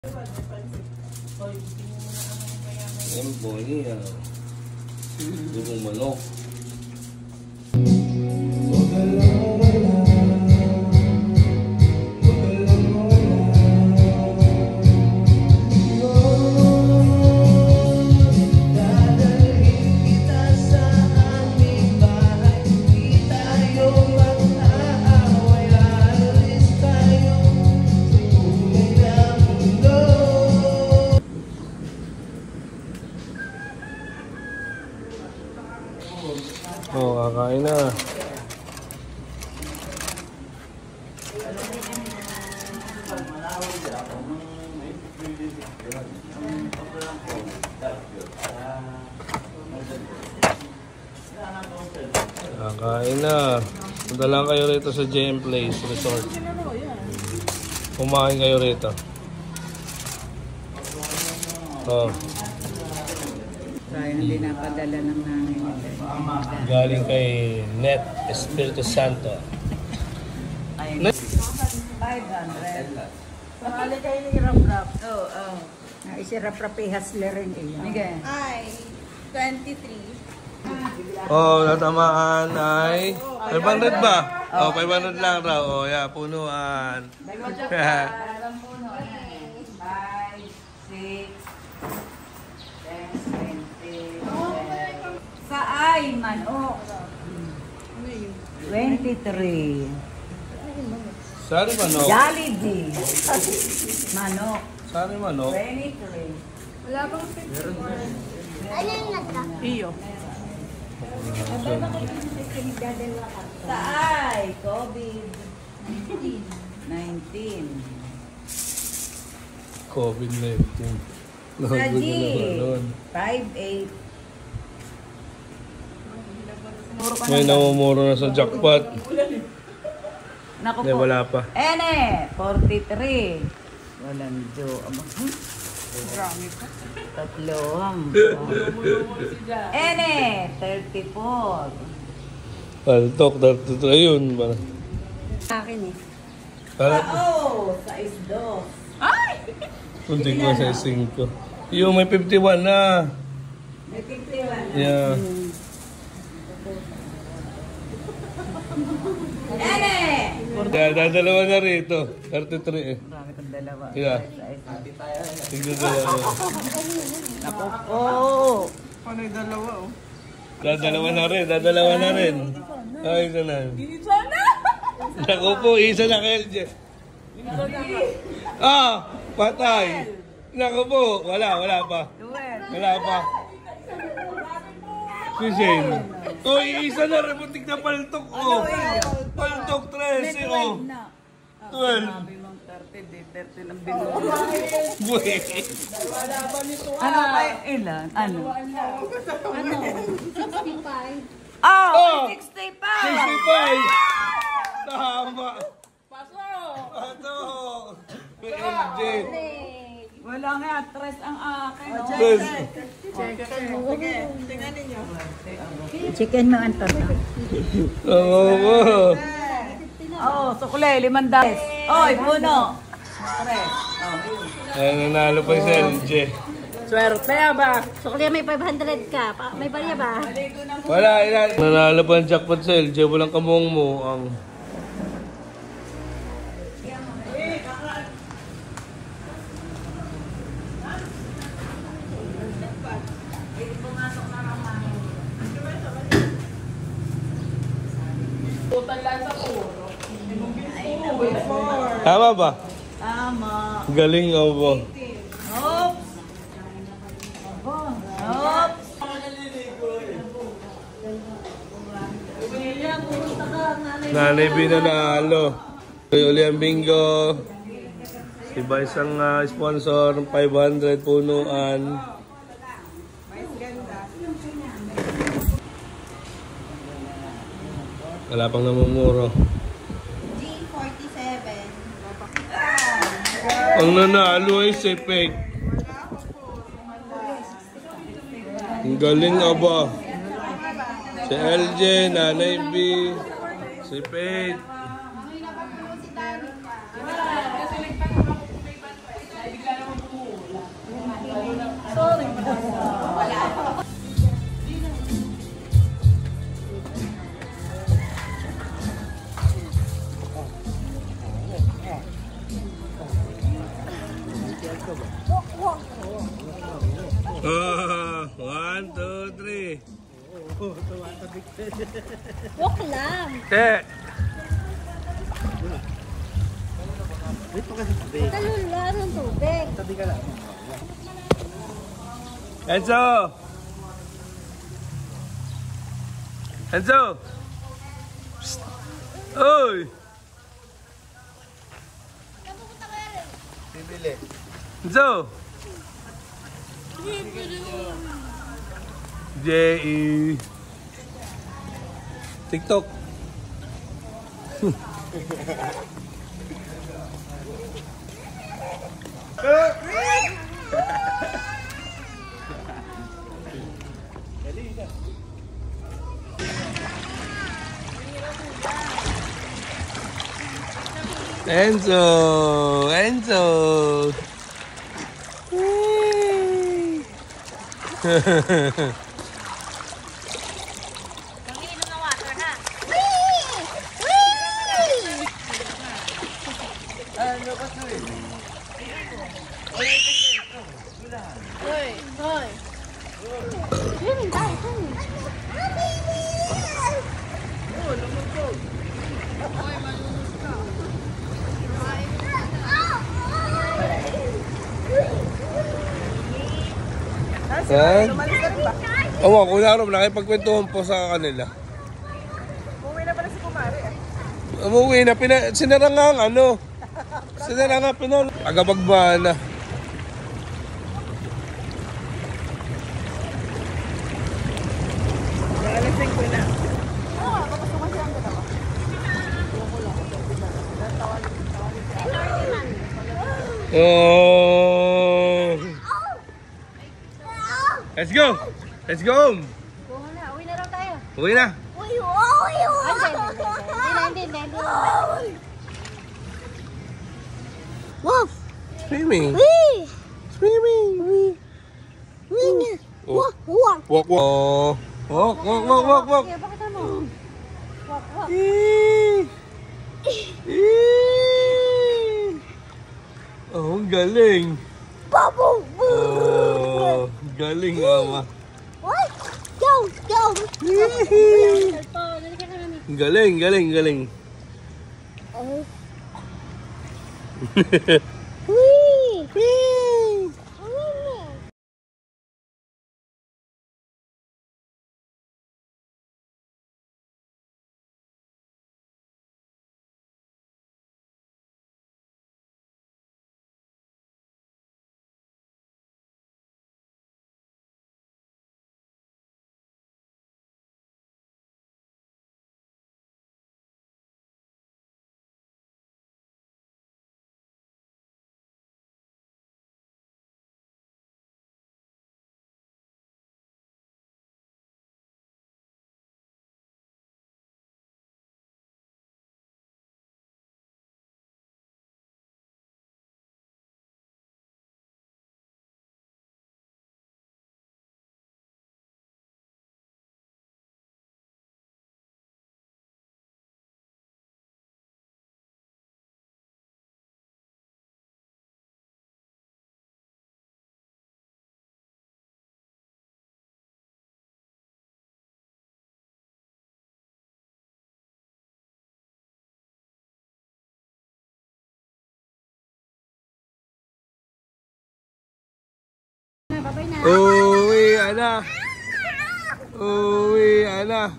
Yan po niya. Dugong manok. Oh, kakain na. Kakain na. Punta lang kayo rito sa JM Place Resort. Kumain kayo rito. Oh. Sayang hindi napadala ng nanay nila. Galing kay Net Espiritu Santo. Ay, 500. Pamali kayo ni Rap-Rap. Oo. Naisirap-rapihas le rin iya. Ay, 23. Oh, natamaan ay 500 ba? Oh, 500 lang raw. Oh, yeah, punuan. 5, 6, 10, 20. Saay, manok. 23. Sari manok. Jollibee. Manok. Sari manok. 23. Wala bang 51? Ano yung nagka? Iyo. Saay, COVID. 19. COVID-19. Saji, 5-8. May namumuro na sa jackpot. Naku Hindi, po. wala pa. Ene, 43. Walang jo. Marami pa. Tatloang. Ene, 34. Paltok, 33 yun. Sa akin eh. Sao, 6-2. Ay! Kunti ko sa 5. Yung may 51 na. May 51. Yeah. Ene! Dadalawa na rito. 33 eh. Marami kong dalawa. Yeah. Tignan dalawa. Naku po. Ano yung dalawa oh? Dadalawa na rin. Ay, isa na. Isa na! Naku po, isa na kayo dyan. Ah, patay. Naku po, wala pa. Wala pa. Si Shane. Oh, isa na rin, butik na paltok ko. Paltok 13, oh. 12. Sabi mong 30 lang binuha. Buhay. Ano kayo? Ilan? Ano? Ano? 65. Oh, 65! 65. Tama. Pasok! Pasok. May LJ. Wala nga, 3 ang akin. Tres. Sige, tingnan ninyo. Chicken mo ang toto. Oo. Oo, sukle, 500. Oy, puno. 3. Ay, nanalo pa si LJ. Swerte ba? Sukli may 500 ka. May barya ba? Wala, ilan. Nanalo pa ang jackpot sa LJ. Walang kamong mo. Ang... Tama ba? Tama. Galing ako po. Oops. Oops. Nanay B na naalo. Uli ang bingo. Iba isang sponsor, 500 punuan. Wala pang namumuro. G47. Ang nanalo ay si Peg. Ang galing aba. Si LJ, Nanay B, si Peg. Oh, 1, 2, 3. Walk lang. Te. Talula ng tubig. Enzo! Enzo! Psst! Oy! Bibili. Enzo! J.E. TikTok. Enzo! Enzo! Mag-iinom ng water, ha? Hoy! Hoy! Swimming tayo, swimming. Yan. Oo, kung naroon, nakipagkwentuhan po sa kanila. Umuwi na pala si Kumari eh. Umuwi na, sinara nga ang ano. Sinara nga, agabagmana. Alas 5 na. Oh. Let's go. Let's go home. Buho na, uwi na raw tayo. Uwi na. Hindi. Wow! Swimming. Wee! Swimming. Wee! Oh. Walk! Walk, walk. Oh. Walk. Sige, pakita mo. Walk. Oh, ang galing. Bubble! Oh, galing ama. What? Go! Galing. Wee! Babay na. Uwi na.